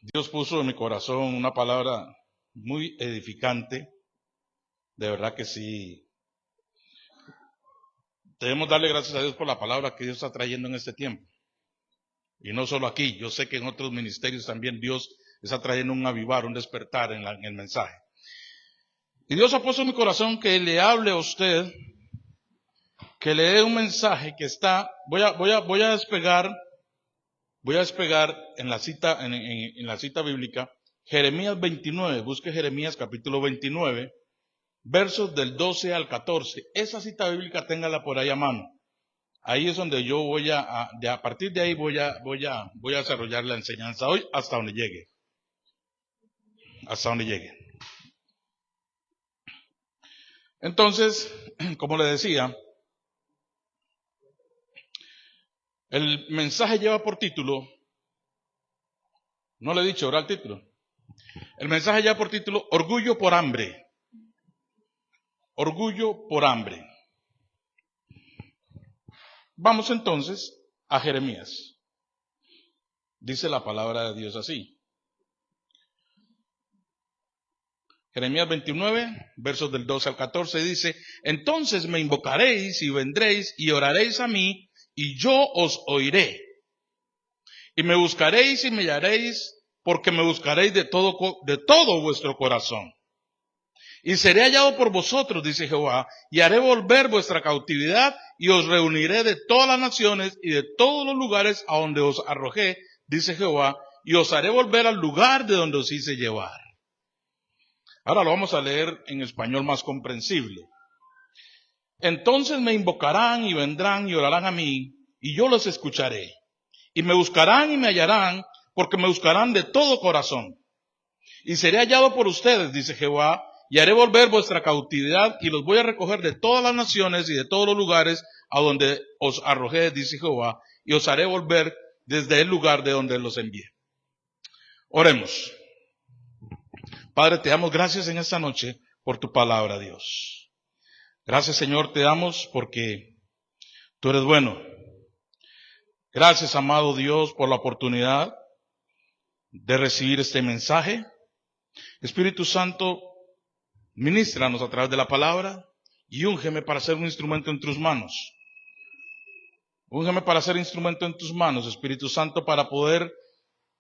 Dios puso en mi corazón una palabra muy edificante, de verdad que sí. Debemos darle gracias a Dios por la palabra que Dios está trayendo en este tiempo. Y no solo aquí, yo sé que en otros ministerios también Dios está trayendo un avivar, un despertar en el mensaje. Y Dios ha puesto en mi corazón que le hable a usted, que le dé un mensaje que está, voy a despegar en la cita, en la cita bíblica, Jeremías 29, busque Jeremías capítulo 29, versos del 12 al 14. Esa cita bíblica téngala por ahí a mano. Ahí es donde yo a partir de ahí voy a desarrollar la enseñanza hoy hasta donde llegue. Hasta donde llegue. Entonces, como le decía, el mensaje lleva por título, no le he dicho, ¿verdad? El título. El mensaje lleva por título, Orgullo por hambre. Orgullo por hambre. Vamos entonces a Jeremías. Dice la palabra de Dios así. Jeremías 29, versos del 12 al 14 dice, entonces me invocaréis y vendréis y oraréis a mí y yo os oiré. Y me buscaréis y me hallaréis porque me buscaréis de todo vuestro corazón. Y seré hallado por vosotros, dice Jehová, y haré volver vuestra cautividad y os reuniré de todas las naciones y de todos los lugares a donde os arrojé, dice Jehová, y os haré volver al lugar de donde os hice llevar. Ahora lo vamos a leer en español más comprensible. Entonces me invocarán y vendrán y orarán a mí, y yo los escucharé. Y me buscarán y me hallarán, porque me buscarán de todo corazón. Y seré hallado por ustedes, dice Jehová, y haré volver vuestra cautividad, y los voy a recoger de todas las naciones y de todos los lugares a donde os arrojé, dice Jehová, y os haré volver desde el lugar de donde los envié. Oremos. Padre, te damos gracias en esta noche por tu palabra, Dios. Gracias, Señor, te damos porque tú eres bueno. Gracias, amado Dios, por la oportunidad de recibir este mensaje. Espíritu Santo, ministranos a través de la palabra y úngeme para ser un instrumento en tus manos. Úngeme para ser instrumento en tus manos, Espíritu Santo, para poder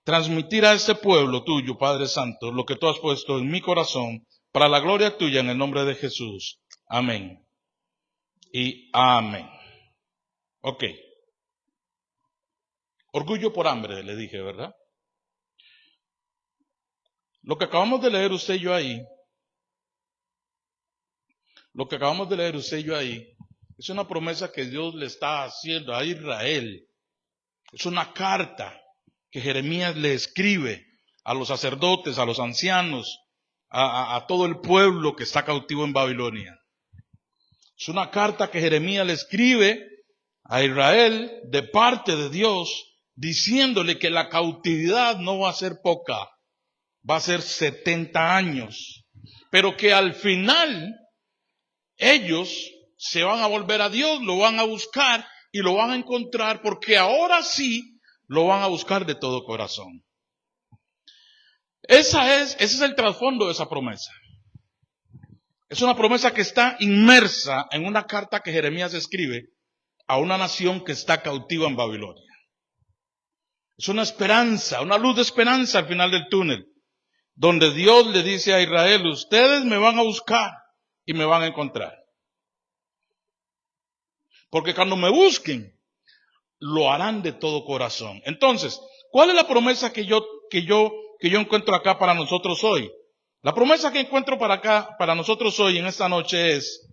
transmitir a este pueblo tuyo, Padre Santo, lo que tú has puesto en mi corazón, para la gloria tuya, en el nombre de Jesús. Amén. Y amén. Ok. Orgullo por hambre, le dije, ¿verdad? Lo que acabamos de leer usted y yo ahí, es una promesa que Dios le está haciendo a Israel. Es una carta que Jeremías le escribe a los sacerdotes, a los ancianos, a todo el pueblo que está cautivo en Babilonia. Es una carta que Jeremías le escribe a Israel de parte de Dios, diciéndole que la cautividad no va a ser poca, va a ser 70 años, pero que al final ellos se van a volver a Dios, lo van a buscar y lo van a encontrar, porque ahora sí lo van a buscar de todo corazón. Ese es el trasfondo de esa promesa. Es una promesa que está inmersa en una carta que Jeremías escribe a una nación que está cautiva en Babilonia. Es una esperanza, una luz de esperanza al final del túnel, donde Dios le dice a Israel, ustedes me van a buscar y me van a encontrar. Porque cuando me busquen, lo harán de todo corazón. Entonces, ¿cuál es la promesa que yo encuentro acá para nosotros hoy? La promesa que encuentro para nosotros hoy en esta noche es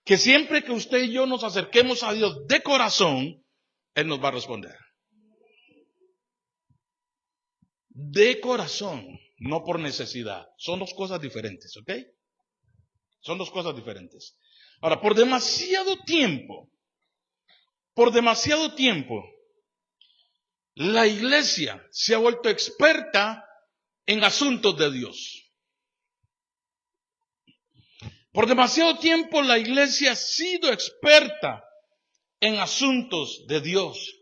que siempre que usted y yo nos acerquemos a Dios de corazón, Él nos va a responder. De corazón, no por necesidad. Son dos cosas diferentes, ¿ok? Son dos cosas diferentes. Ahora, por demasiado tiempo, la iglesia se ha vuelto experta en asuntos de Dios. Por demasiado tiempo la iglesia ha sido experta en asuntos de Dios.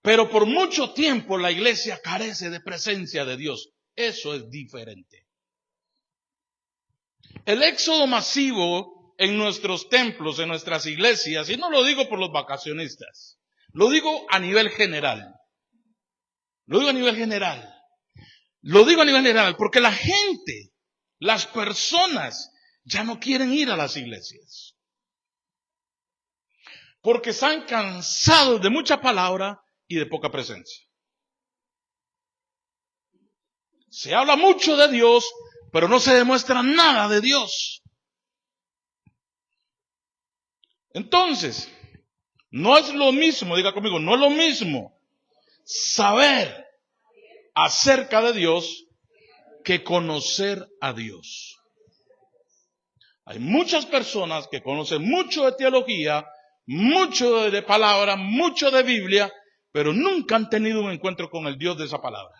Pero por mucho tiempo la iglesia carece de presencia de Dios. Eso es diferente. El éxodo masivo en nuestros templos, en nuestras iglesias, y no lo digo por los vacacionistas, lo digo a nivel general. Lo digo a nivel general. Lo digo a nivel general porque la gente, las personas, ya no quieren ir a las iglesias. Porque están cansados de mucha palabra y de poca presencia. Se habla mucho de Dios, pero no se demuestra nada de Dios. Entonces, no es lo mismo, diga conmigo, no es lo mismo saber acerca de Dios que conocer a Dios. Hay muchas personas que conocen mucho de teología, mucho de palabra, mucho de Biblia, pero nunca han tenido un encuentro con el Dios de esa palabra.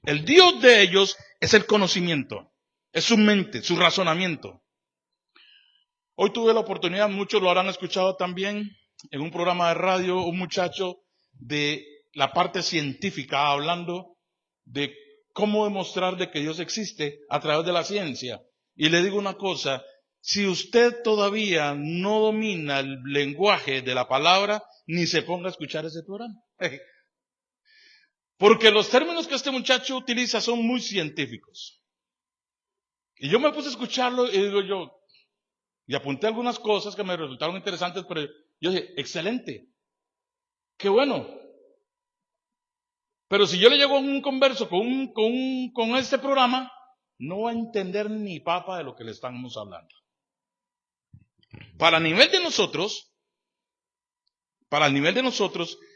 El Dios de ellos es el conocimiento, es su mente, su razonamiento. Hoy tuve la oportunidad, muchos lo habrán escuchado también, en un programa de radio, un muchacho de la parte científica hablando de cómo demostrar de que Dios existe a través de la ciencia. Y le digo una cosa, si usted todavía no domina el lenguaje de la palabra, ni se ponga a escuchar ese programa. Porque los términos que este muchacho utiliza son muy científicos. Y yo me puse a escucharlo y digo yo, y apunté algunas cosas que me resultaron interesantes, pero yo dije, excelente, qué bueno. Pero si yo le llego a un converso con este programa, no va a entender ni papa de lo que le estamos hablando. Para el nivel de nosotros,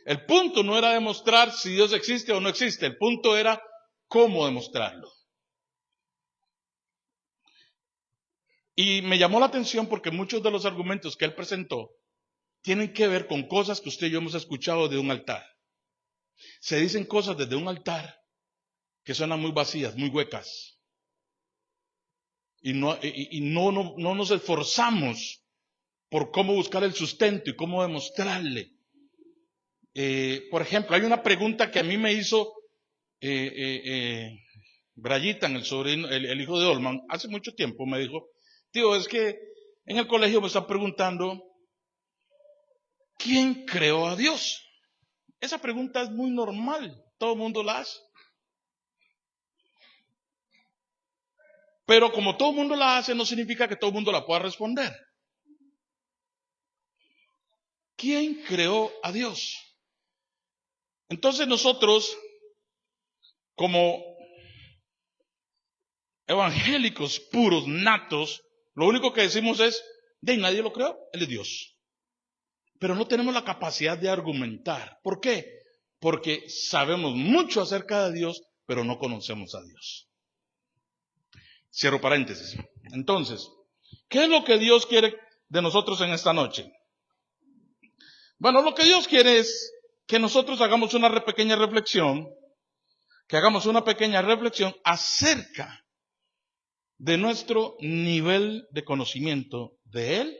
el punto no era demostrar si Dios existe o no existe, el punto era cómo demostrarlo. Y me llamó la atención porque muchos de los argumentos que él presentó tienen que ver con cosas que usted y yo hemos escuchado de un altar. Se dicen cosas desde un altar que suenan muy vacías, muy huecas. Y no nos esforzamos por cómo buscar el sustento y cómo demostrarle. Por ejemplo, hay una pregunta que a mí me hizo Brayitan, el hijo de Olman, hace mucho tiempo me dijo, tío, es que en el colegio me están preguntando, ¿quién creó a Dios? Esa pregunta es muy normal, todo el mundo la hace. Pero como todo el mundo la hace, no significa que todo el mundo la pueda responder. ¿Quién creó a Dios? Entonces nosotros, como evangélicos puros, natos, lo único que decimos es, de nadie lo creó, Él es Dios. Pero no tenemos la capacidad de argumentar. ¿Por qué? Porque sabemos mucho acerca de Dios, pero no conocemos a Dios. Cierro paréntesis. Entonces, ¿qué es lo que Dios quiere de nosotros en esta noche? Bueno, lo que Dios quiere es que nosotros hagamos una pequeña reflexión, acerca de nuestro nivel de conocimiento de Él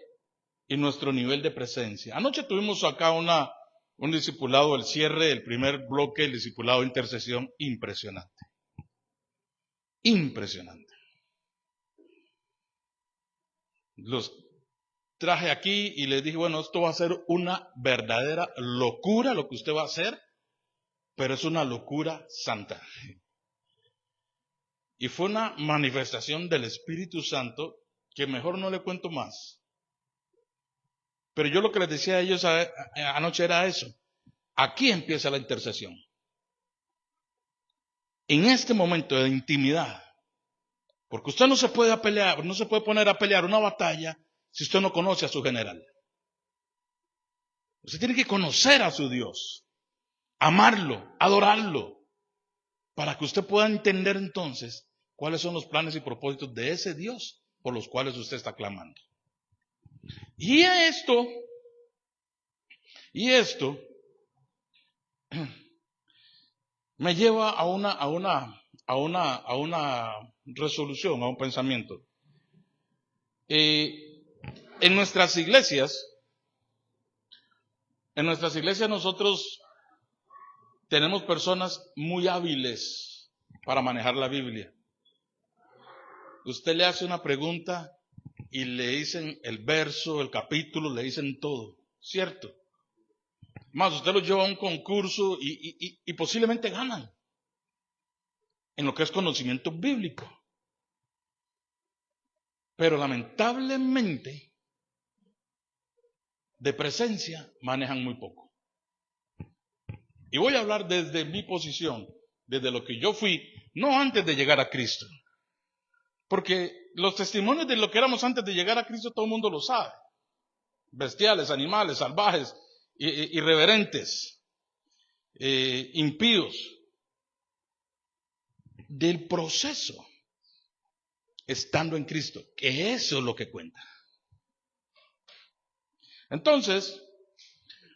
y nuestro nivel de presencia. Anoche tuvimos acá un discipulado, el cierre del primer bloque, el discipulado de intercesión, impresionante. Impresionante. Los traje aquí y les dije, bueno, esto va a ser una verdadera locura lo que usted va a hacer, pero es una locura santa. Y fue una manifestación del Espíritu Santo que mejor no le cuento más. Pero yo lo que les decía a ellos anoche era eso. Aquí empieza la intercesión. En este momento de intimidad. Porque usted no se puede pelear, no se puede poner a pelear una batalla si usted no conoce a su general. Usted tiene que conocer a su Dios, amarlo, adorarlo, para que usted pueda entender entonces cuáles son los planes y propósitos de ese Dios por los cuales usted está clamando. Y esto me lleva a una resolución, a un pensamiento. En nuestras iglesias En nuestras iglesias nosotros tenemos personas muy hábiles para manejar la Biblia. Usted le hace una pregunta y le dicen el verso, el capítulo, le dicen todo, ¿cierto? Más, usted los lleva a un concurso y posiblemente ganan en lo que es conocimiento bíblico. Pero lamentablemente, de presencia manejan muy poco. Y voy a hablar desde mi posición, desde lo que yo fui, no antes de llegar a Cristo. Porque los testimonios de lo que éramos antes de llegar a Cristo todo el mundo lo sabe. Bestiales, animales, salvajes, irreverentes, impíos. Del proceso, estando en Cristo, que eso es lo que cuenta. Entonces,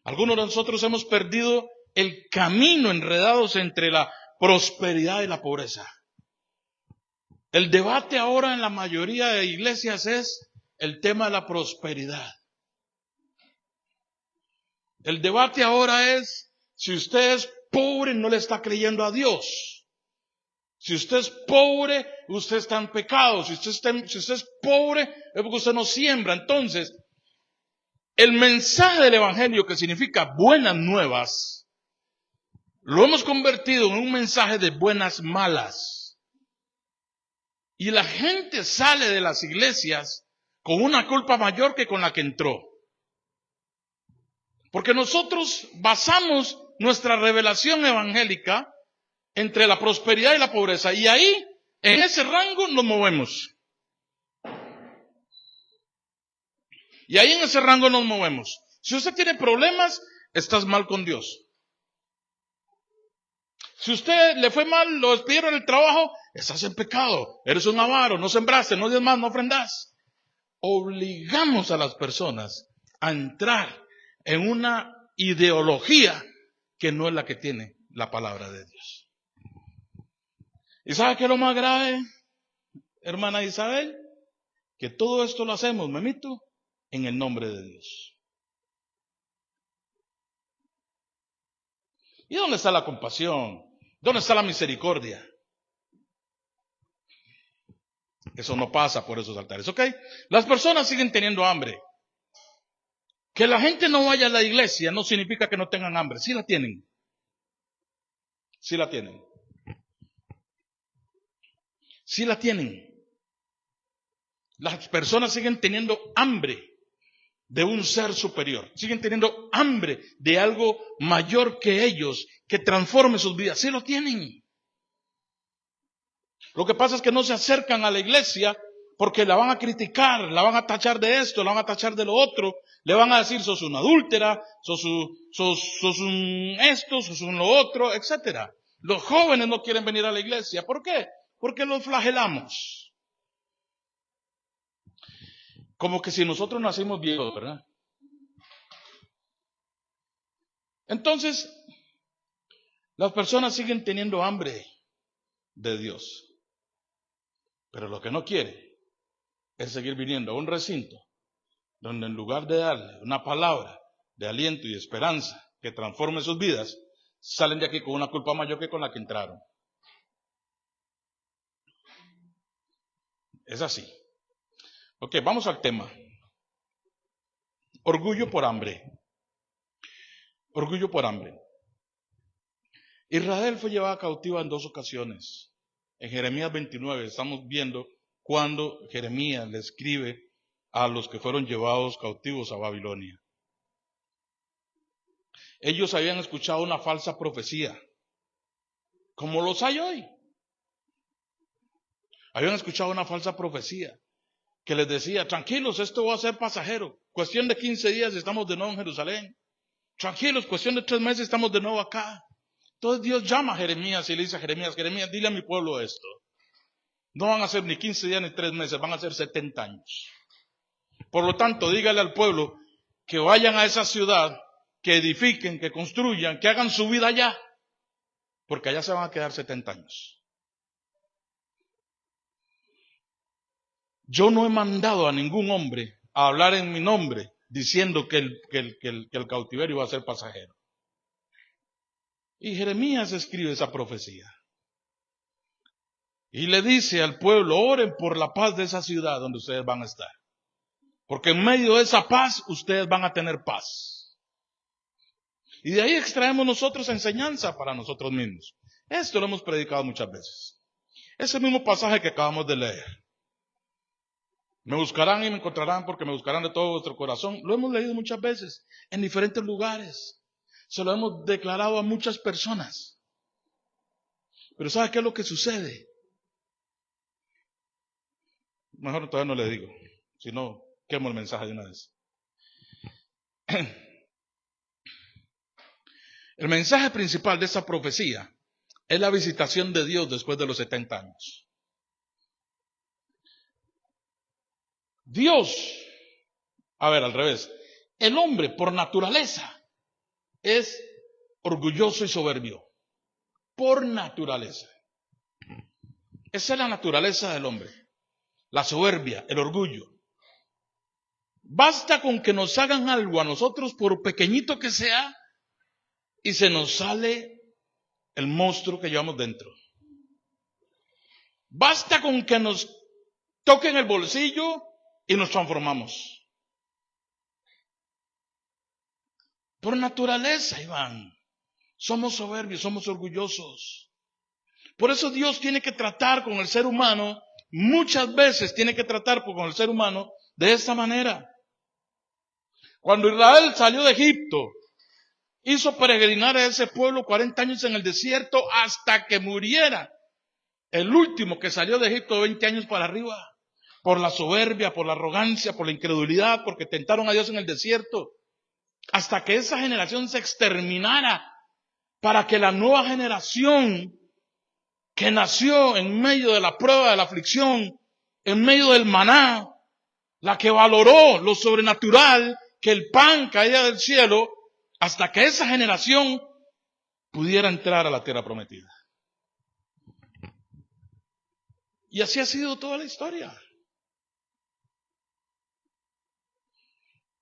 algunos de nosotros hemos perdido el camino enredados entre la prosperidad y la pobreza. El debate ahora en la mayoría de iglesias es el tema de la prosperidad. El debate ahora es si usted es pobre no le está creyendo a Dios. Si usted es pobre, usted está en pecado. Si usted es pobre, es porque usted no siembra. Entonces, el mensaje del Evangelio, que significa buenas nuevas, lo hemos convertido en un mensaje de buenas malas. Y la gente sale de las iglesias con una culpa mayor que con la que entró. Porque nosotros basamos nuestra revelación evangélica entre la prosperidad y la pobreza. Y ahí, en ese rango, nos movemos. Y ahí en ese rango nos movemos. Si usted tiene problemas, estás mal con Dios. Si usted le fue mal, lo despidieron del trabajo, estás en pecado. Eres un avaro, no sembraste, no diezmas, no ofrendas. Obligamos a las personas a entrar en una ideología que no es la que tiene la palabra de Dios. ¿Y sabe qué es lo más grave, hermana Isabel? Que todo esto lo hacemos, memito, en el nombre de Dios. ¿Y dónde está la compasión? ¿Dónde está la misericordia? Eso no pasa por esos altares, ¿ok? Las personas siguen teniendo hambre. Que la gente no vaya a la iglesia no significa que no tengan hambre. Sí la tienen. Sí la tienen. Sí la tienen. Las personas siguen teniendo hambre de un ser superior. Siguen teniendo hambre de algo mayor que ellos, que transforme sus vidas. Sí lo tienen. Lo que pasa es que no se acercan a la iglesia porque la van a criticar, la van a tachar de esto, la van a tachar de lo otro. Le van a decir, sos una adúltera, sos un esto, sos un lo otro, etcétera. Los jóvenes no quieren venir a la iglesia. ¿Por qué? Porque los flagelamos. Como que si nosotros nacimos viejos, ¿verdad? Entonces, las personas siguen teniendo hambre de Dios. Pero lo que no quiere es seguir viniendo a un recinto donde en lugar de darle una palabra de aliento y de esperanza que transforme sus vidas, salen de aquí con una culpa mayor que con la que entraron. Es así. Ok, vamos al tema. Orgullo por hambre. Orgullo por hambre. Israel fue llevada cautiva en 2 ocasiones. En Jeremías 29 estamos viendo cuando Jeremías le escribe a los que fueron llevados cautivos a Babilonia. Ellos habían escuchado una falsa profecía, como los hay hoy. Habían escuchado una falsa profecía que les decía, tranquilos, esto va a ser pasajero. Cuestión de 15 días estamos de nuevo en Jerusalén. Tranquilos, cuestión de 3 meses estamos de nuevo acá. Entonces Dios llama a Jeremías y le dice a Jeremías, dile a mi pueblo esto. No van a ser ni 15 días ni 3 meses, van a ser 70 años. Por lo tanto, dígale al pueblo que vayan a esa ciudad, que edifiquen, que construyan, que hagan su vida allá, porque allá se van a quedar 70 años. Yo no he mandado a ningún hombre a hablar en mi nombre diciendo que el cautiverio va a ser pasajero. Y Jeremías escribe esa profecía. Y le dice al pueblo, oren por la paz de esa ciudad donde ustedes van a estar. Porque en medio de esa paz, ustedes van a tener paz. Y de ahí extraemos nosotros enseñanza para nosotros mismos. Esto lo hemos predicado muchas veces. Ese mismo pasaje que acabamos de leer. Me buscarán y me encontrarán porque me buscarán de todo vuestro corazón. Lo hemos leído muchas veces en diferentes lugares. Se lo hemos declarado a muchas personas. Pero ¿sabe qué es lo que sucede? Mejor todavía no le digo, si no, quemo el mensaje de una vez. El mensaje principal de esa profecía es la visitación de Dios después de los 70 años. Dios, al revés, el hombre por naturaleza es orgulloso y soberbio. Por naturaleza. Esa es la naturaleza del hombre. La soberbia, el orgullo. Basta con que nos hagan algo a nosotros, por pequeñito que sea, y se nos sale el monstruo que llevamos dentro. Basta con que nos toquen el bolsillo y nos transformamos. Por naturaleza, Iván, somos soberbios, somos orgullosos. Por eso Dios tiene que tratar con el ser humano, muchas veces tiene que tratar con el ser humano de esta manera. Cuando Israel salió de Egipto, hizo peregrinar a ese pueblo 40 años en el desierto hasta que muriera. El último que salió de Egipto de 20 años para arriba. Por la soberbia, por la arrogancia, por la incredulidad, porque tentaron a Dios en el desierto. Hasta que esa generación se exterminara. Para que la nueva generación que nació en medio de la prueba, de la aflicción, en medio del maná, la que valoró lo sobrenatural, que el pan caía del cielo, hasta que esa generación pudiera entrar a la tierra prometida. Y así ha sido toda la historia.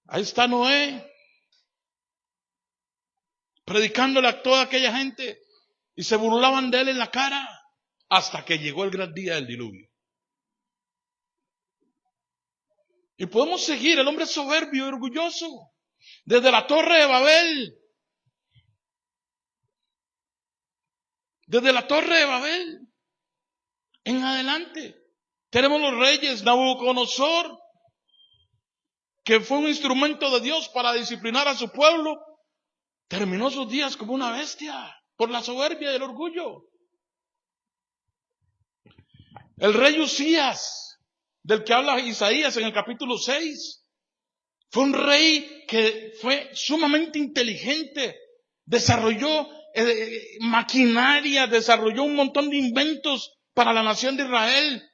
Ahí está Noé, predicándole a toda aquella gente, y se burlaban de él en la cara, hasta que llegó el gran día del diluvio. Y podemos seguir, el hombre soberbio y orgulloso, desde la Torre de Babel. Desde la Torre de Babel en adelante. Tenemos los reyes, Nabucodonosor, que fue un instrumento de Dios para disciplinar a su pueblo. Terminó sus días como una bestia por la soberbia y el orgullo. El rey Usías, del que habla Isaías en el capítulo 6, fue un rey que fue sumamente inteligente, desarrolló maquinaria, desarrolló un montón de inventos para la nación de Israel,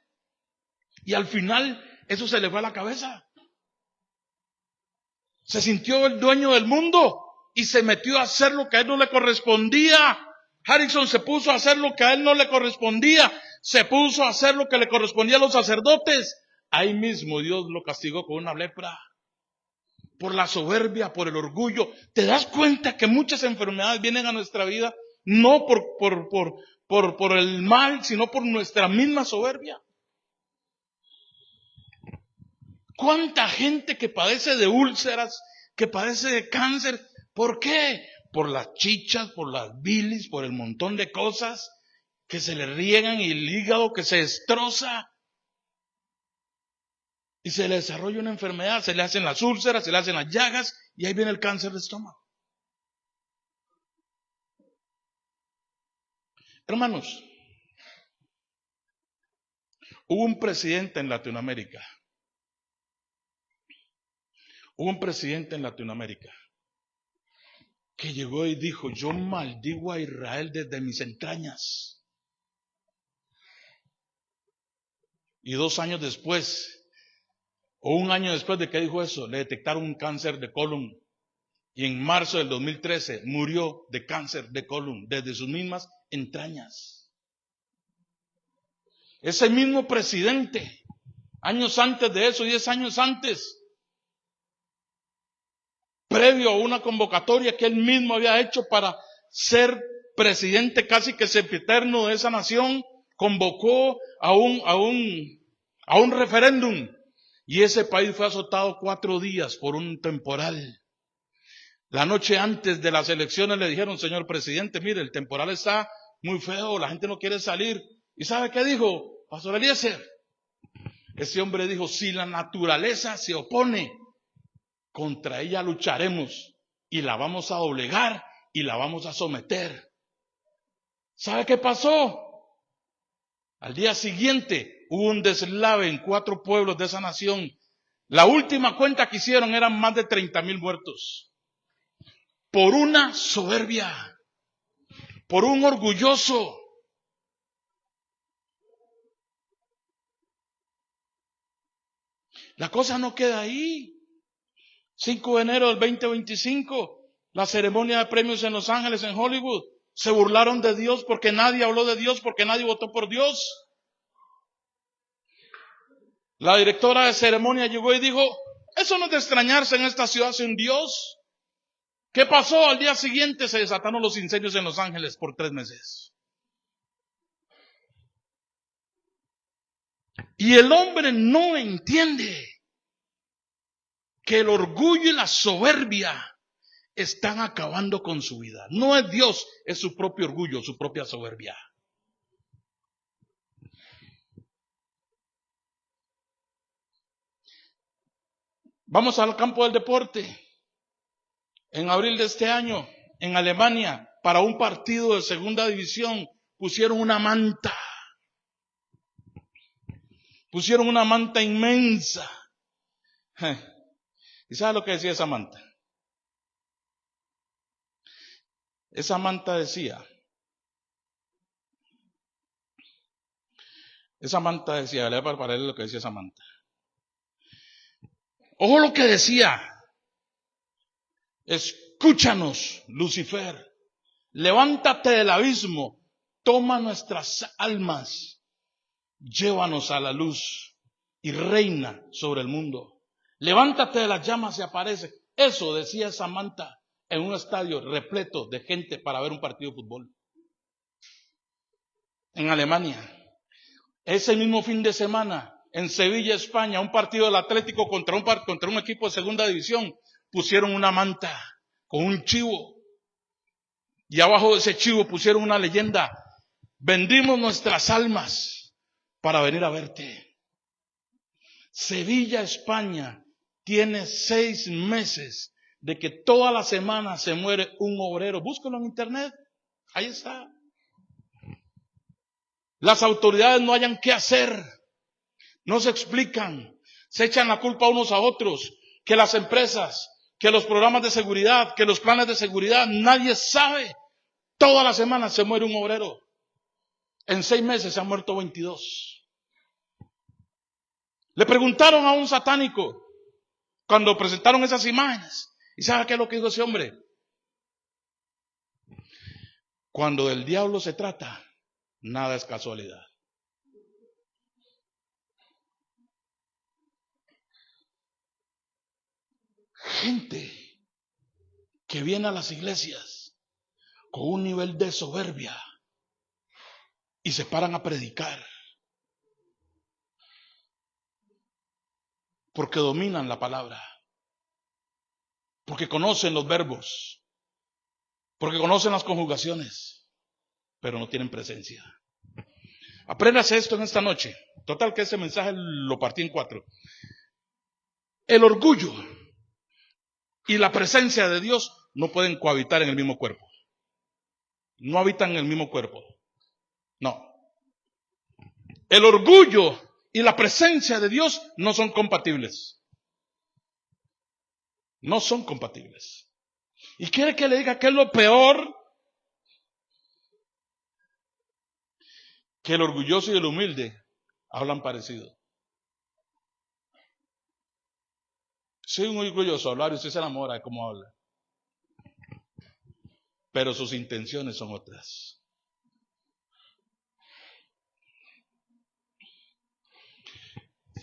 y al final eso se le fue a la cabeza. Se sintió el dueño del mundo y se metió a hacer lo que a él no le correspondía. Harrison se puso a hacer lo que a él no le correspondía, se puso a hacer lo que le correspondía a los sacerdotes. Ahí mismo Dios lo castigó con una lepra. Por la soberbia, por el orgullo. ¿Te das cuenta que muchas enfermedades vienen a nuestra vida no por el mal, sino por nuestra misma soberbia? ¿Cuánta gente que padece de úlceras, que padece de cáncer? ¿Por qué? Por las chichas, por las bilis, por el montón de cosas que se le riegan y el hígado que se destroza. Y se le desarrolla una enfermedad, se le hacen las úlceras, se le hacen las llagas y ahí viene el cáncer de estómago. Hermanos, hubo un presidente en Latinoamérica. Que llegó y dijo: yo maldigo a Israel desde mis entrañas. Y 2 años después, o 1 año después de que dijo eso, le detectaron un cáncer de colon. Y en marzo del 2013 murió de cáncer de colon desde sus mismas entrañas. Ese mismo presidente, años antes de eso, 10 años antes, previo a una convocatoria que él mismo había hecho para ser presidente casi que sempiterno de esa nación, convocó a un referéndum. Y ese país fue azotado 4 días por un temporal. La noche antes de las elecciones le dijeron: señor presidente, mire, el temporal está muy feo, la gente no quiere salir. ¿Y sabe qué dijo Pastor Eliezer? Ese hombre dijo: si la naturaleza se opone, contra ella lucharemos y la vamos a doblegar y la vamos a someter. ¿Sabe qué pasó? Al día siguiente hubo un deslave en 4 pueblos de esa nación. La última cuenta que hicieron eran más de 30,000 muertos. Por una soberbia, por un orgulloso. La cosa no queda ahí. 5 de enero del 2025, la ceremonia de premios en Los Ángeles, en Hollywood. Se burlaron de Dios porque nadie habló de Dios, porque nadie votó por Dios. La directora de ceremonia llegó y dijo: eso no es de extrañarse, en esta ciudad sin Dios. ¿Qué pasó? Al día siguiente se desataron los incendios en Los Ángeles por 3 meses. Y el hombre no entiende que el orgullo y la soberbia están acabando con su vida. No es Dios, es su propio orgullo, su propia soberbia. Vamos al campo del deporte. En abril de este año, en Alemania, para un partido de segunda división, pusieron una manta. Pusieron una manta inmensa. ¿Y sabe lo que decía esa manta? Esa manta decía, le voy a preparar lo que decía esa manta. Ojo lo que decía: escúchanos, Lucifer, levántate del abismo, toma nuestras almas, llévanos a la luz y reina sobre el mundo. Levántate de las llamas y aparece. Eso decía esa manta en un estadio repleto de gente para ver un partido de fútbol. En Alemania, ese mismo fin de semana, en Sevilla, España, un partido del Atlético contra un equipo de segunda división, pusieron una manta con un chivo. Y abajo de ese chivo pusieron una leyenda: vendimos nuestras almas para venir a verte. Sevilla, España, tiene 6 meses de que toda la semana se muere un obrero. Búscalo en internet, ahí está. Las autoridades no hayan qué hacer, no se explican, se echan la culpa unos a otros, que las empresas, que los programas de seguridad, que los planes de seguridad, nadie sabe. Toda la semana se muere un obrero. En 6 meses se han muerto 22. Le preguntaron a un satánico cuando presentaron esas imágenes, ¿y sabe qué es lo que dijo ese hombre? Cuando del diablo se trata, nada es casualidad. Gente que viene a las iglesias con un nivel de soberbia y se paran a predicar porque dominan la palabra, porque conocen los verbos, porque conocen las conjugaciones, pero no tienen presencia. Apréndase esto en esta noche. Total que ese mensaje lo partí en 4. El orgullo y la presencia de Dios no pueden cohabitar en el mismo cuerpo. No habitan en el mismo cuerpo. No. El orgullo y la presencia de Dios no son compatibles. No son compatibles. ¿Y quiere que le diga qué es lo peor? Que el orgulloso y el humilde hablan parecido. Soy un orgulloso hablar y usted se enamora de cómo habla. Pero sus intenciones son otras.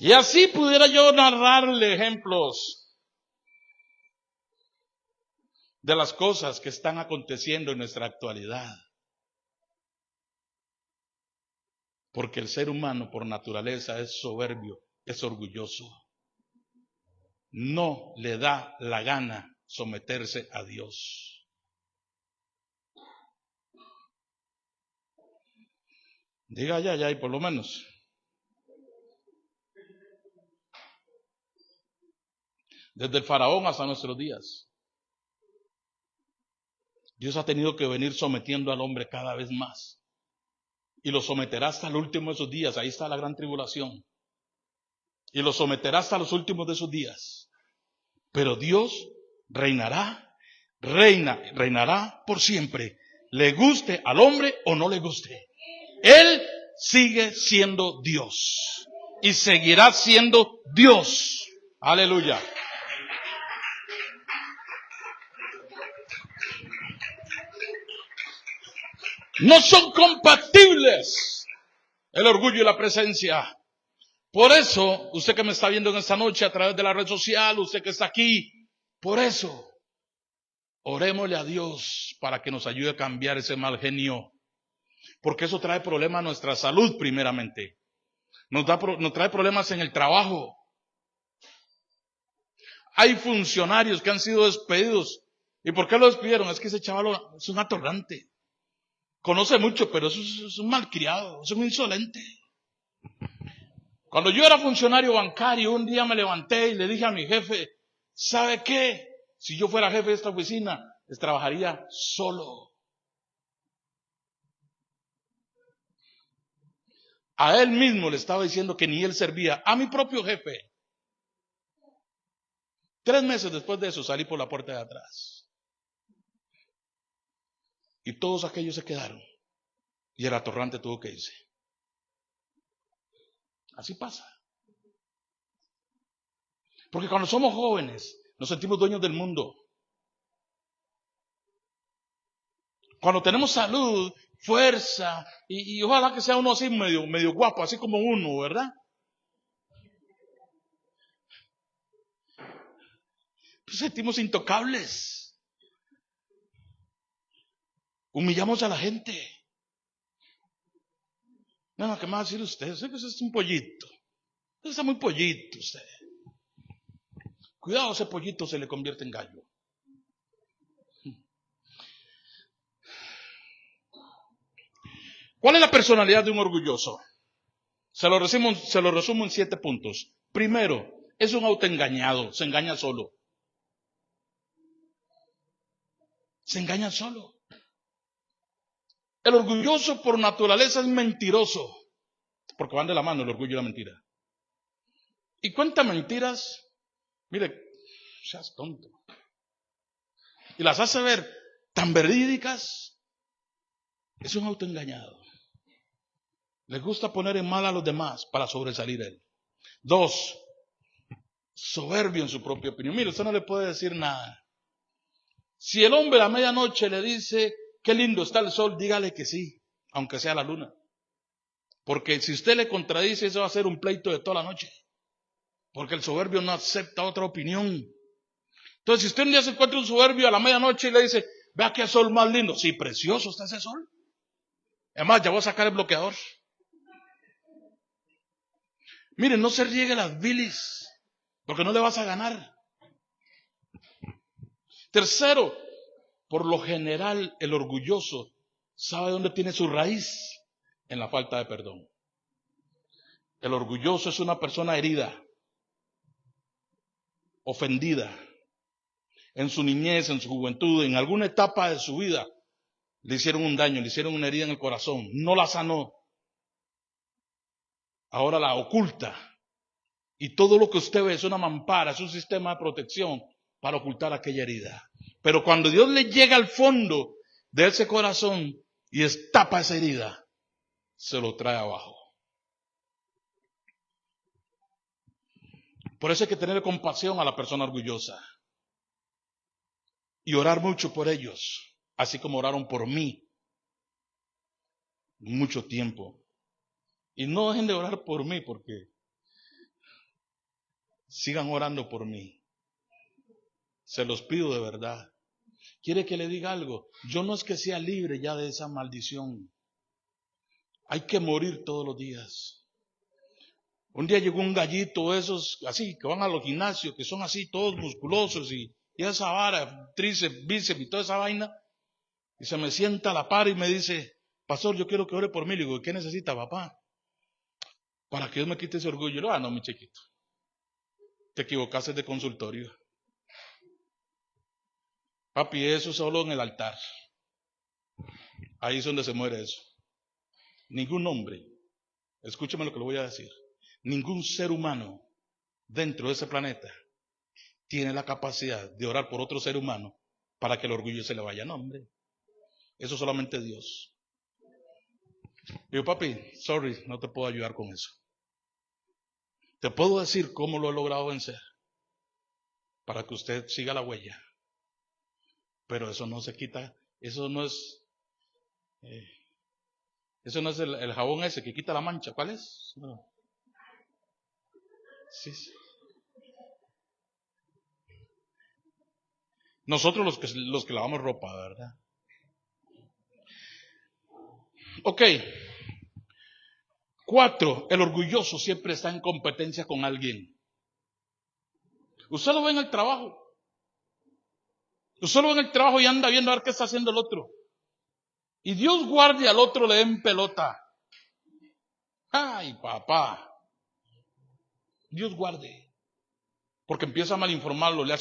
Y así pudiera yo narrarle ejemplos de las cosas que están aconteciendo en nuestra actualidad. Porque el ser humano por naturaleza es soberbio, es orgulloso. No le da la gana someterse a Dios. Diga ya, y por lo menos. Desde el faraón hasta nuestros días. Dios ha tenido que venir sometiendo al hombre cada vez más. Y lo someterá hasta el último de esos días. Ahí está la gran tribulación. Y lo someterá hasta los últimos de esos días. Pero Dios reinará por siempre. Le guste al hombre o no le guste. Él sigue siendo Dios. Y seguirá siendo Dios. Aleluya. No son compatibles el orgullo y la presencia. Por eso, usted que me está viendo en esta noche a través de la red social, usted que está aquí, por eso, orémosle a Dios para que nos ayude a cambiar ese mal genio. Porque eso trae problemas a nuestra salud primeramente. Nos trae problemas en el trabajo. Hay funcionarios que han sido despedidos. ¿Y por qué lo despidieron? Es que ese chaval es un atorrante. Conoce mucho, pero es un malcriado, es un insolente. Cuando yo era funcionario bancario, un día me levanté y le dije a mi jefe, ¿sabe qué? Si yo fuera jefe de esta oficina, les trabajaría solo. A él mismo le estaba diciendo que ni él servía, a mi propio jefe. 3 meses después de eso salí por la puerta de atrás. Y todos aquellos se quedaron. Y el atorrante tuvo que irse. Así pasa. Porque cuando somos jóvenes, nos sentimos dueños del mundo. Cuando tenemos salud, fuerza, y ojalá que sea uno así medio guapo, así como uno, ¿verdad? Nos sentimos intocables. Humillamos a la gente. No, ¿qué me va a decir usted? Sé que usted es un pollito. Usted está muy pollito usted. Cuidado, ese pollito se le convierte en gallo. ¿Cuál es la personalidad de un orgulloso? Se lo resumo en 7 puntos. Primero, es un autoengañado, se engaña solo. Se engaña solo. El orgulloso por naturaleza es mentiroso, porque van de la mano el orgullo y la mentira. Y cuenta mentiras, mire, seas tonto. Y las hace ver tan verídicas. Es un autoengañado. Le gusta poner en mal a los demás para sobresalir él. 2, soberbio en su propia opinión. Mire, usted no le puede decir nada. Si el hombre a medianoche le dice, qué lindo está el sol, dígale que sí, aunque sea la luna. Porque si usted le contradice, eso va a ser un pleito de toda la noche. Porque el soberbio no acepta otra opinión. Entonces, si usted un día se encuentra un soberbio a la medianoche y le dice, vea qué sol más lindo. Sí, precioso está ese sol. Además, ya voy a sacar el bloqueador. Mire, no se riegue las bilis, porque no le vas a ganar. Tercero, por lo general, el orgulloso sabe dónde tiene su raíz, en la falta de perdón. El orgulloso es una persona herida, ofendida, en su niñez, en su juventud, en alguna etapa de su vida, le hicieron un daño, le hicieron una herida en el corazón, no la sanó, ahora la oculta, y todo lo que usted ve es una mampara, es un sistema de protección para ocultar aquella herida. Pero cuando Dios le llega al fondo de ese corazón y destapa esa herida, se lo trae abajo. Por eso hay que tener compasión a la persona orgullosa y orar mucho por ellos, así como oraron por mí mucho tiempo. Y no dejen de orar por mí, porque sigan orando por mí. Se los pido de verdad. ¿Quiere que le diga algo? Yo no es que sea libre ya de esa maldición. Hay que morir todos los días. Un día llegó un gallito, esos así, que van a los gimnasios, que son así, todos musculosos, y esa vara, tríceps, bíceps y toda esa vaina, y se me sienta a la par y me dice, pastor, yo quiero que ore por mí. Le digo, ¿qué necesita, papá? Para que Dios me quite ese orgullo. Le digo, no, mi chiquito, te equivocaste de consultorio. Papi, eso solo en el altar. Ahí es donde se muere eso. Ningún hombre, escúcheme lo que le voy a decir, ningún ser humano dentro de ese planeta tiene la capacidad de orar por otro ser humano para que el orgullo se le vaya. No, hombre. Eso solamente Dios. Digo, papi, sorry, no te puedo ayudar con eso. Te puedo decir cómo lo he logrado vencer para que usted siga la huella. Pero eso no se quita, eso no es el jabón ese que quita la mancha. ¿Cuál es? No. Sí. Nosotros los que lavamos ropa, ¿verdad? Ok. 4, el orgulloso siempre está en competencia con alguien. Usted lo ve en el trabajo. Usted lo ve en el trabajo y anda viendo a ver qué está haciendo el otro. Y Dios guarde al otro le den pelota. Ay, papá. Dios guarde. Porque empieza a malinformarlo, le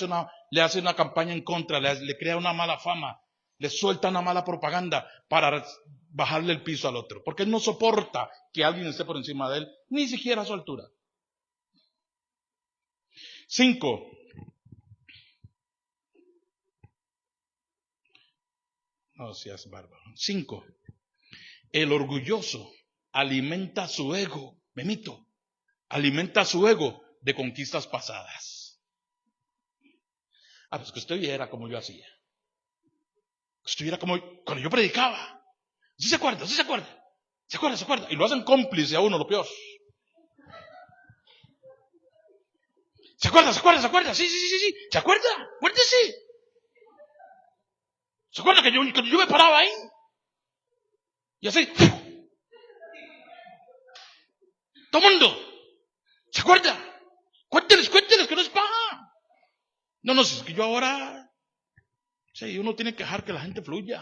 hace una campaña en contra, le crea una mala fama, le suelta una mala propaganda para bajarle el piso al otro. Porque él no soporta que alguien esté por encima de él, ni siquiera a su altura. 5. No seas bárbaro. 5. El orgulloso alimenta su ego, Memito, alimenta su ego de conquistas pasadas. Pues que usted viera como yo hacía. Que usted viera como cuando yo predicaba. ¿Sí se acuerda? ¿Sí se acuerda? ¿Se acuerda? ¿Se acuerda? Y lo hacen cómplice a uno, lo peor. ¿Se acuerda? ¿Se acuerda? ¿Se acuerda? Sí. ¿Se acuerda? Acuérdese. ¿Se acuerda que yo me paraba ahí? Y así. Todo mundo. ¿Se acuerda? Cuénteles que no es paja. No, es que yo ahora... Sí, uno tiene que dejar que la gente fluya.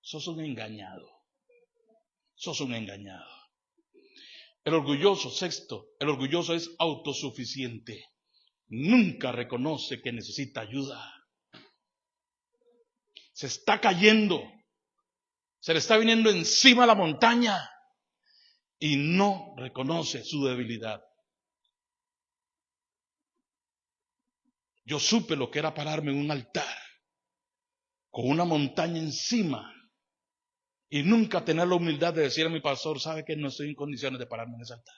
Sos un engañado. Sos un engañado. El orgulloso, 6, el orgulloso es autosuficiente. Nunca reconoce que necesita ayuda. Se está cayendo. Se le está viniendo encima la montaña. Y no reconoce su debilidad. Yo supe lo que era pararme en un altar con una montaña encima y nunca tener la humildad de decir a mi pastor, sabe que no estoy en condiciones de pararme en ese altar.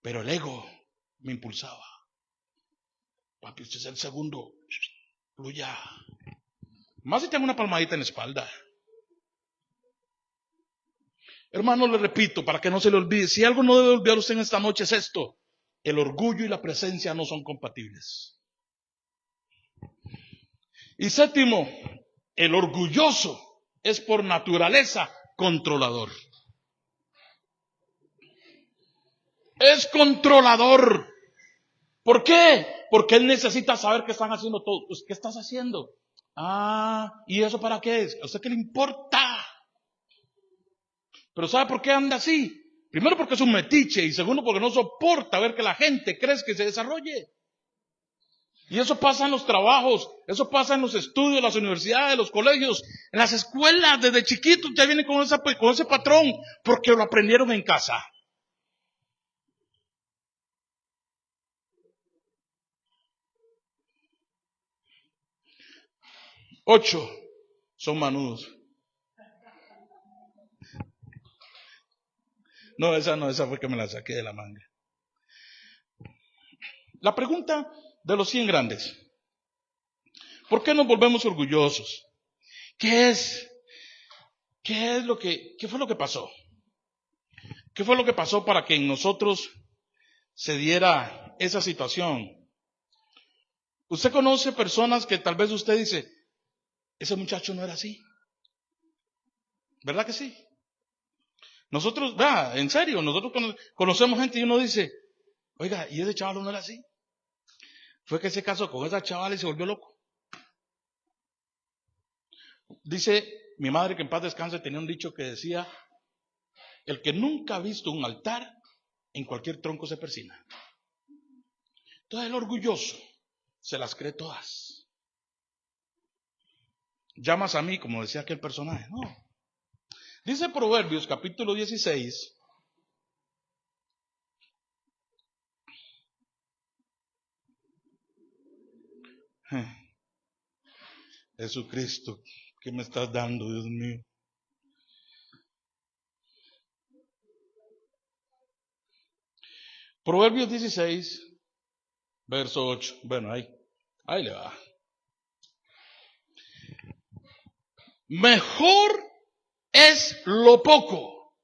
Pero el ego me impulsaba. Papi, usted es el segundo. Fluya. Más si tengo una palmadita en la espalda. Hermano, le repito, para que no se le olvide, si algo no debe olvidar usted en esta noche es esto: el orgullo y la presencia no son compatibles. Y 7, el orgulloso es por naturaleza controlador. Es controlador. ¿Por qué? Porque él necesita saber qué están haciendo todos. Pues, ¿qué estás haciendo? ¿Y eso para qué es? ¿A usted qué le importa? Pero ¿sabe por qué anda así? Primero porque es un metiche y segundo porque no soporta ver que la gente crezca y se desarrolle. Y eso pasa en los trabajos, eso pasa en los estudios, en las universidades, en los colegios, en las escuelas. Desde chiquitos ya vienen con ese patrón porque lo aprendieron en casa. Ocho, son manudos. No, esa fue que me la saqué de la manga. La pregunta de los 100 grandes. ¿Por qué nos volvemos orgullosos? ¿Qué fue lo que pasó? ¿Qué fue lo que pasó para que en nosotros se diera esa situación? Usted conoce personas que tal vez usted dice, ese muchacho no era así. ¿Verdad que sí? Nosotros, en serio, nosotros conocemos gente y uno dice, oiga, ¿y ese chaval no era así? Fue que se casó con esa chavala y se volvió loco. Dice mi madre, que en paz descanse, tenía un dicho que decía, el que nunca ha visto un altar, en cualquier tronco se persina. Entonces el orgulloso se las cree todas. Llamas a mí, como decía aquel personaje. No. Dice Proverbios capítulo 16. Jesucristo, ¿qué me estás dando, Dios mío? Proverbios 16, verso 8. Bueno, ahí le va. Mejor es lo poco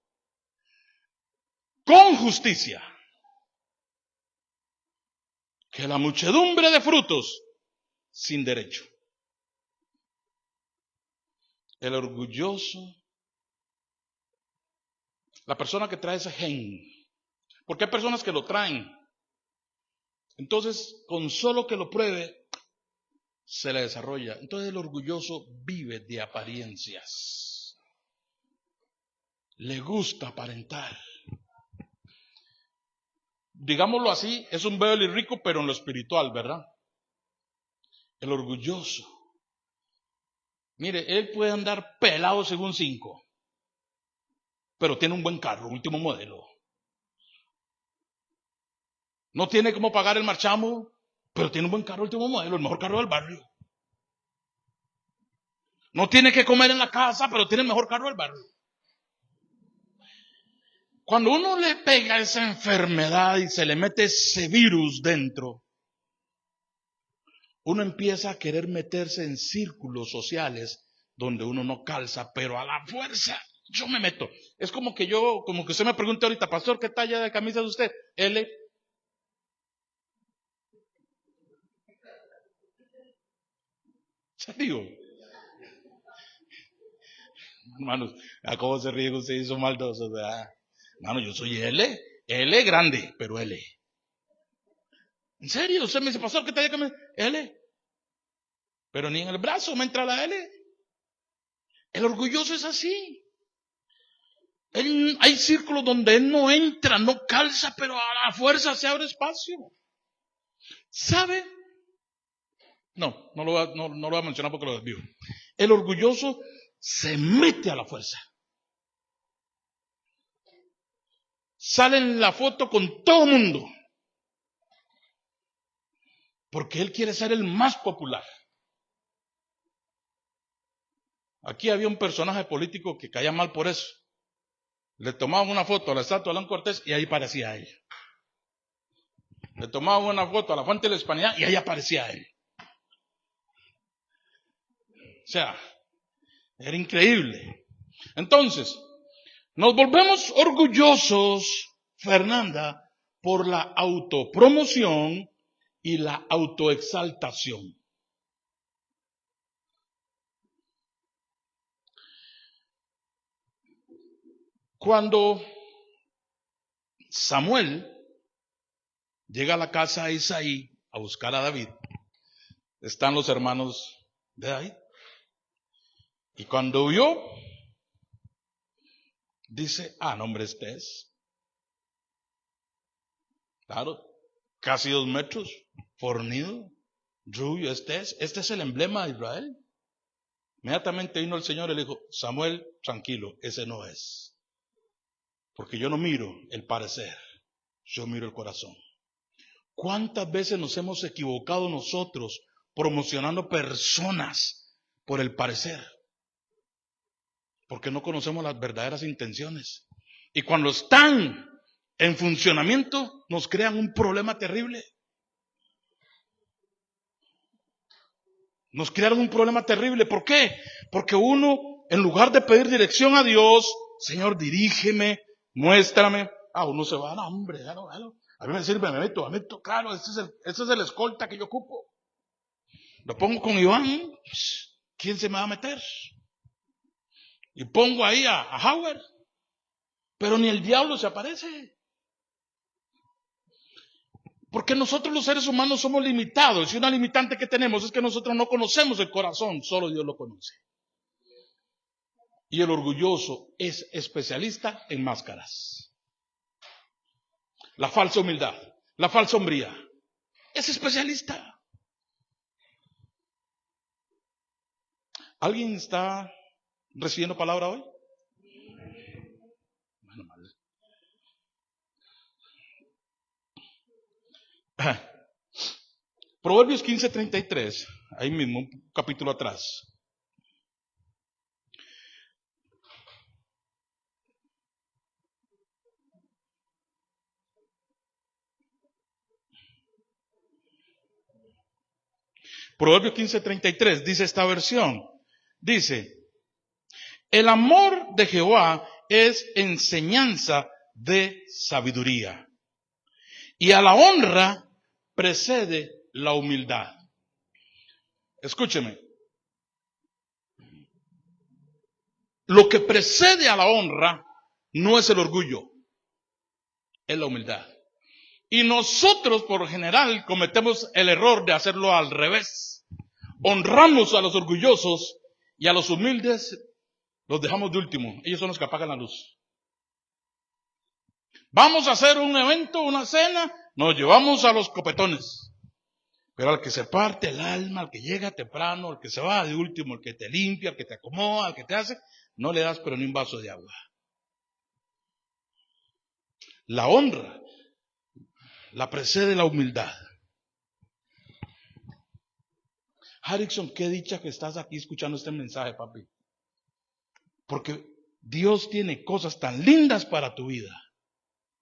con justicia que la muchedumbre de frutos sin derecho. El orgulloso, la persona que trae ese gen, porque hay personas que lo traen, entonces con solo que lo pruebe se le desarrolla. Entonces el orgulloso vive de apariencias, le gusta aparentar. Digámoslo así, es un Beverly rico, pero en lo espiritual, ¿verdad? El orgulloso, mire, él puede andar pelado según 5, pero tiene un buen carro, último modelo. No tiene cómo pagar el marchamo, pero tiene un buen carro, último modelo, el mejor carro del barrio. No tiene que comer en la casa, pero tiene el mejor carro del barrio. Cuando uno le pega esa enfermedad y se le mete ese virus dentro, uno empieza a querer meterse en círculos sociales donde uno no calza, pero a la fuerza yo me meto. Es como que usted me pregunte ahorita, pastor, ¿qué talla de camisa es usted? L. ¿Serio? Hermanos, ¿a cómo se ríe usted? Hizo maldoso, ¿verdad? Hermano, yo soy L grande, pero L. ¿En serio? Usted me dice, pastor, ¿qué talla de camisa? L. Pero ni en el brazo me entra la L. El orgulloso es así. Hay círculos donde él no entra, no calza, pero a la fuerza se abre espacio. ¿Sabe? No lo voy a mencionar porque lo desvío. El orgulloso se mete a la fuerza. Sale en la foto con todo el mundo. Porque él quiere ser el más popular. Aquí había un personaje político que caía mal por eso. Le tomaban una foto a la estatua de Alan Cortés y ahí parecía él. Le tomaban una foto a la Fuente de la Hispanidad y ahí aparecía él. O sea, era increíble. Entonces, nos volvemos orgullosos, Fernanda, por la autopromoción y la autoexaltación. Cuando Samuel llega a la casa de Isaí a buscar a David, están los hermanos de David. Y cuando vio, dice, no hombre, este es. Claro, casi 2 metros, fornido, rubio, este es el emblema de Israel. Inmediatamente vino el Señor y le dijo, Samuel, tranquilo, ese no es. Porque yo no miro el parecer, yo miro el corazón. ¿Cuántas veces nos hemos equivocado nosotros promocionando personas por el parecer? Porque no conocemos las verdaderas intenciones. Y cuando están en funcionamiento, nos crean un problema terrible. Nos crearon un problema terrible. ¿Por qué? Porque uno, en lugar de pedir dirección a Dios, Señor, dirígeme, muéstrame. Uno se va, no, hombre, a mí me sirve, me meto, claro, este es el escolta que yo ocupo. Lo pongo con Iván, ¿quién se me va a meter? Y pongo ahí a Howard, pero ni el diablo se aparece. Porque nosotros los seres humanos somos limitados, y una limitante que tenemos es que nosotros no conocemos el corazón, solo Dios lo conoce. Y el orgulloso es especialista en máscaras. La falsa humildad, la falsa hombría, es especialista. ¿Alguien está recibiendo palabra hoy? Bueno, madre. Proverbios 15:33, ahí mismo, un capítulo atrás. Proverbios 15:33 dice esta versión. Dice, el amor de Jehová es enseñanza de sabiduría, y a la honra precede la humildad. Escúcheme. Lo que precede a la honra no es el orgullo, es la humildad. Y nosotros, por lo general, cometemos el error de hacerlo al revés. Honramos a los orgullosos y a los humildes los dejamos de último. Ellos son los que apagan la luz. Vamos a hacer un evento, una cena, nos llevamos a los copetones. Pero al que se parte el alma, al que llega temprano, al que se va de último, al que te limpia, al que te acomoda, al que te hace, no le das pero ni un vaso de agua. La honra la precede la humildad. Harrison, qué dicha que estás aquí escuchando este mensaje, papi. Porque Dios tiene cosas tan lindas para tu vida.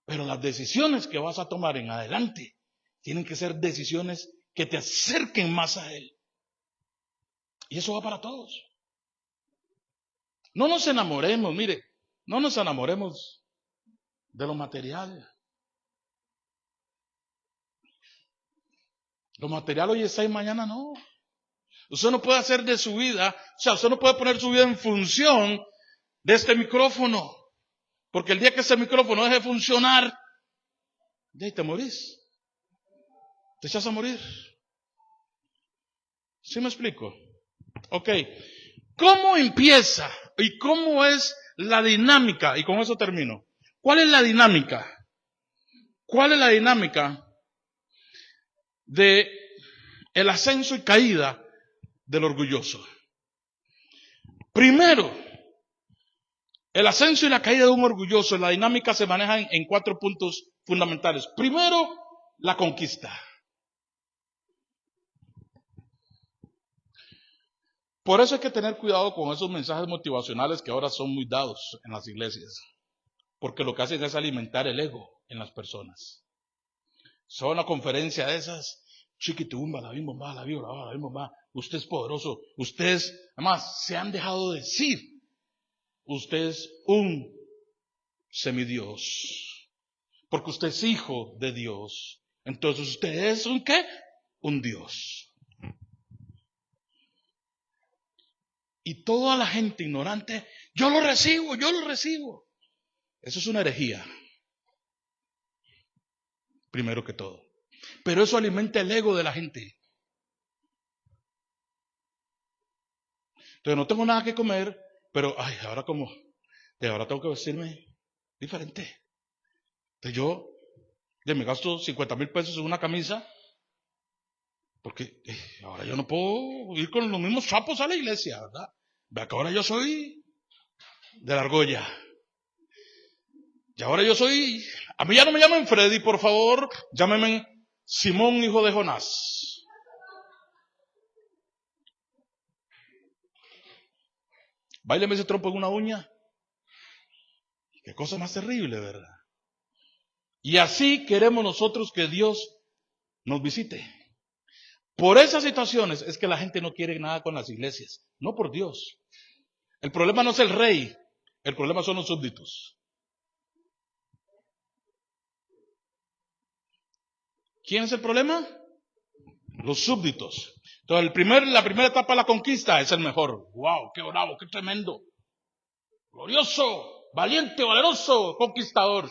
Pero las decisiones que vas a tomar en adelante tienen que ser decisiones que te acerquen más a Él. Y eso va para todos. No nos enamoremos, mire, no nos enamoremos de lo material. Lo material hoy está y mañana no. Usted no puede hacer de su vida, o sea, usted no puede poner su vida en función de este micrófono. Porque el día que este micrófono deje de funcionar, de ahí te morís. Te echas a morir. ¿Sí me explico? Ok. ¿Cómo empieza y cómo es la dinámica? Y con eso termino. ¿Cuál es la dinámica? ¿Cuál es la dinámica de el ascenso y caída del orgulloso? Primero, el ascenso y la caída de un orgulloso, la dinámica se maneja en 4 puntos fundamentales. Primero, la conquista. Por eso hay que tener cuidado con esos mensajes motivacionales que ahora son muy dados en las iglesias. Porque lo que hacen es alimentar el ego en las personas. Son una conferencia de esas, chiquitumba, la bimba, la bimba, usted es poderoso, usted es, además, se han dejado decir, usted es un semidios, porque usted es hijo de Dios, entonces usted es un ¿qué? Un Dios. Y toda la gente ignorante, yo lo recibo. Eso es una herejía. Primero que todo. Pero eso alimenta el ego de la gente. Entonces no tengo nada que comer, pero ahora tengo que vestirme diferente. Entonces yo me gasto 50,000 pesos en una camisa, porque ahora yo no puedo ir con los mismos chapos a la iglesia, ¿verdad? Vea que ahora yo soy de la argolla. Y ahora a mí ya no me llamen Freddy, por favor, llámenme Simón, hijo de Jonás. Báileme ese trompo en una uña. Qué cosa más terrible, ¿verdad? Y así queremos nosotros que Dios nos visite. Por esas situaciones es que la gente no quiere nada con las iglesias, no por Dios. El problema no es el rey, el problema son los súbditos. ¿Quién es el problema? Los súbditos. Entonces, la primera etapa de la conquista es el mejor. ¡Wow! ¡Qué bravo! ¡Qué tremendo! Glorioso, valiente, valeroso, conquistador.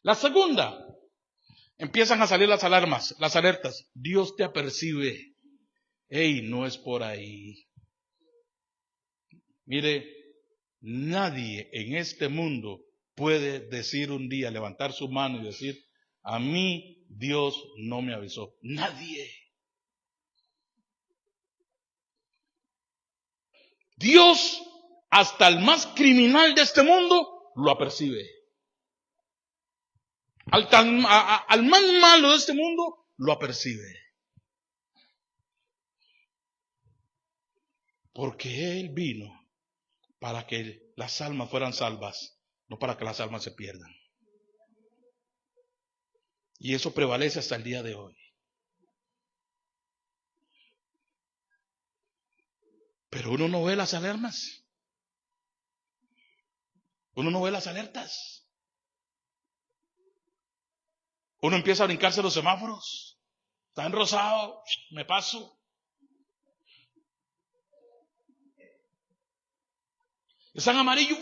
La segunda, empiezan a salir las alarmas, las alertas. Dios te apercibe. ¡Ey! No es por ahí. Mire, nadie en este mundo puede decir un día, levantar su mano y decir, a mí Dios no me avisó. Nadie. Dios, hasta el más criminal de este mundo, lo apercibe. Al más malo de este mundo, lo apercibe. Porque Él vino para que las almas fueran salvas, no para que las almas se pierdan. Y eso prevalece hasta el día de hoy. Pero uno no ve las alarmas. Uno no ve las alertas. Uno empieza a brincarse los semáforos. Está en rosado, me paso. Está en amarillo,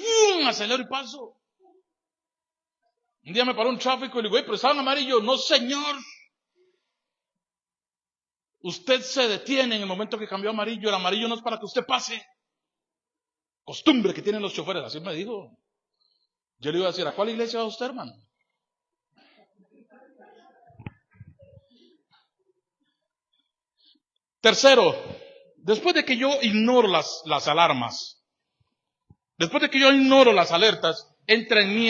acelero y paso. Un día me paró un tráfico y le digo, pero estaba en amarillo. No, señor. Usted se detiene en el momento que cambió a amarillo. El amarillo no es para que usted pase. Costumbre que tienen los choferes, así me dijo. Yo le iba a decir, ¿a cuál iglesia va usted, hermano? Tercero, después de que yo ignoro las alarmas, después de que yo ignoro las alertas, entra en mí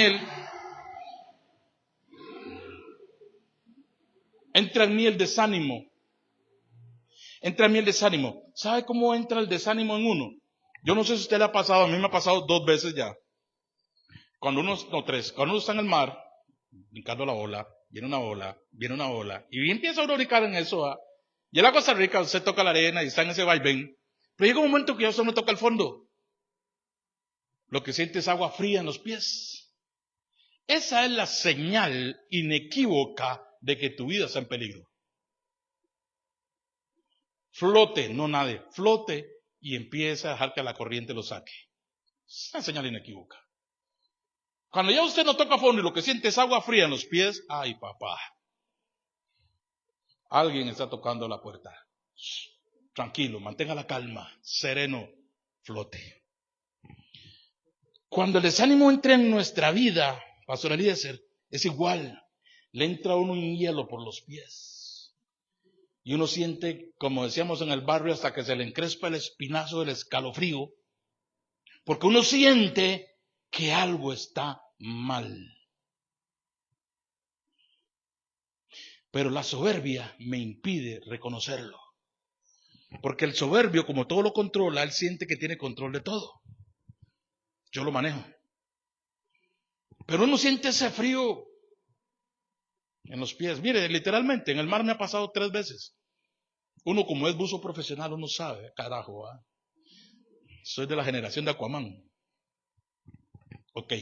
el desánimo. Entra en mí el desánimo. ¿Sabe cómo entra el desánimo en uno? Yo no sé si a usted le ha pasado, a mí me ha pasado 2 veces ya. Cuando uno está en el mar, brincando la ola, viene una ola, y empieza uno a brincar en eso. Y en la Costa Rica usted toca la arena y está en ese vaivén. Pero llega un momento que ya usted no toca el fondo. Lo que siente es agua fría en los pies. Esa es la señal inequívoca de que tu vida está en peligro. Flote, no nade, flote y empieza a dejar que la corriente lo saque. Es una señal inequívoca. Cuando ya usted no toca fondo y lo que siente es agua fría en los pies, ay papá, alguien está tocando la puerta. Tranquilo, mantenga la calma, sereno, flote. Cuando el desánimo entra en nuestra vida, Pastor Eliezer, es igual. Le entra a uno un hielo por los pies. Y uno siente, como decíamos en el barrio, hasta que se le encrespa el espinazo del escalofrío. Porque uno siente que algo está mal. Pero la soberbia me impide reconocerlo. Porque el soberbio, como todo lo controla, él siente que tiene control de todo. Yo lo manejo. Pero uno siente ese frío en los pies. Mire, literalmente, en el mar me ha pasado 3 veces. Uno, como es buzo profesional, uno sabe, carajo. Soy de la generación de Aquaman. Ok.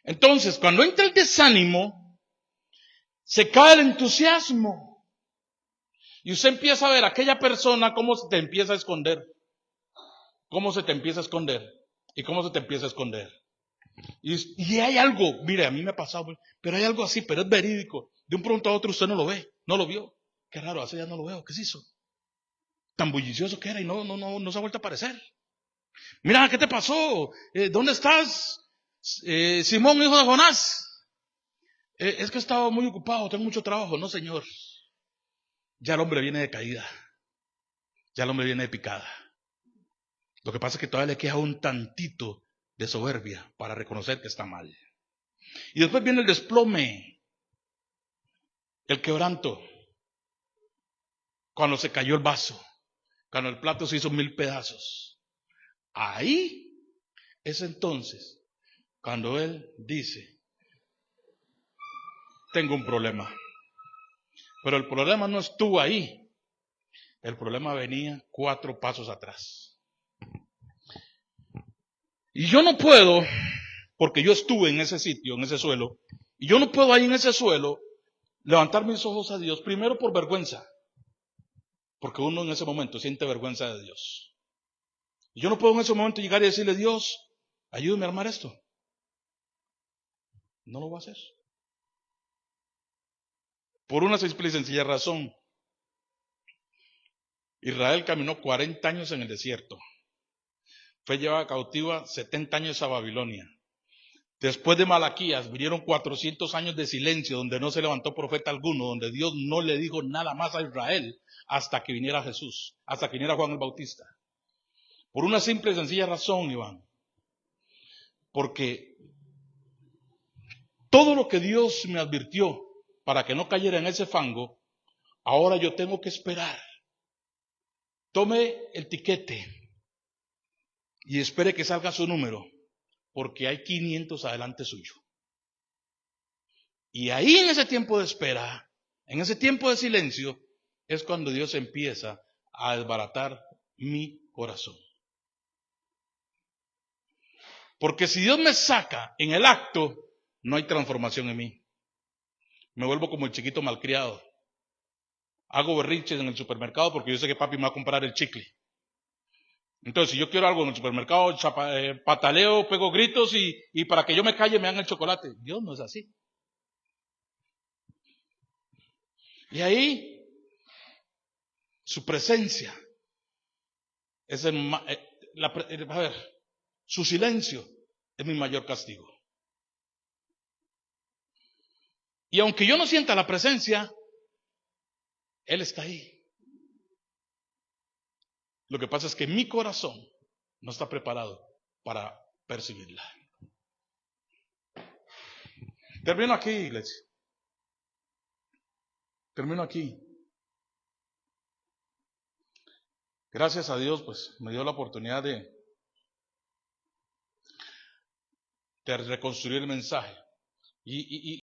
Entonces, cuando entra el desánimo, se cae el entusiasmo. Y usted empieza a ver a aquella persona cómo se te empieza a esconder. Cómo se te empieza a esconder. Y cómo se te empieza a esconder. Y hay algo, mire, a mí me ha pasado, pero hay algo así, pero es verídico. De un pronto a otro usted no lo ve, no lo vio. Qué raro, hace ya no lo veo, ¿qué se hizo? Tan bullicioso que era y no se ha vuelto a aparecer. Mira, ¿qué te pasó? ¿Dónde estás? Simón, hijo de Jonás. Es que he estado muy ocupado, tengo mucho trabajo. No, señor. Ya el hombre viene de caída. Ya el hombre viene de picada. Lo que pasa es que todavía le queda un tantito de soberbia para reconocer que está mal. Y después viene el desplome, el quebranto, cuando se cayó el vaso, cuando el plato se hizo 1000 pedazos. Ahí es entonces cuando él dice, tengo un problema. Pero el problema no estuvo ahí, el problema venía 4 pasos atrás. Y yo no puedo, porque yo estuve en ese sitio, en ese suelo, y yo no puedo ahí en ese suelo levantar mis ojos a Dios, primero por vergüenza. Porque uno en ese momento siente vergüenza de Dios. Y yo no puedo en ese momento llegar y decirle, Dios, ayúdame a armar esto. No lo voy a hacer. Por una simple y sencilla razón. Israel caminó 40 años en el desierto. Fue llevada cautiva 70 años a Babilonia. Después de Malaquías vinieron 400 años de silencio donde no se levantó profeta alguno, donde Dios no le dijo nada más a Israel hasta que viniera Jesús, hasta que viniera Juan el Bautista. Por una simple y sencilla razón, Iván. Porque todo lo que Dios me advirtió para que no cayera en ese fango, ahora yo tengo que esperar. Tome el tiquete y espere que salga su número, porque hay 500 adelante suyo. Y ahí en ese tiempo de espera, en ese tiempo de silencio, es cuando Dios empieza a desbaratar mi corazón. Porque si Dios me saca en el acto, no hay transformación en mí. Me vuelvo como el chiquito malcriado. Hago berrinches en el supermercado porque yo sé que papi me va a comprar el chicle. Entonces, si yo quiero algo en el supermercado, pataleo, pego gritos y para que yo me calle me dan el chocolate. Dios no es así. Y ahí, su presencia es su silencio es mi mayor castigo. Y aunque yo no sienta la presencia, Él está ahí. Lo que pasa es que mi corazón no está preparado para percibirla. Termino aquí, iglesia. Termino aquí. Gracias a Dios, pues, me dio la oportunidad de reconstruir el mensaje. Y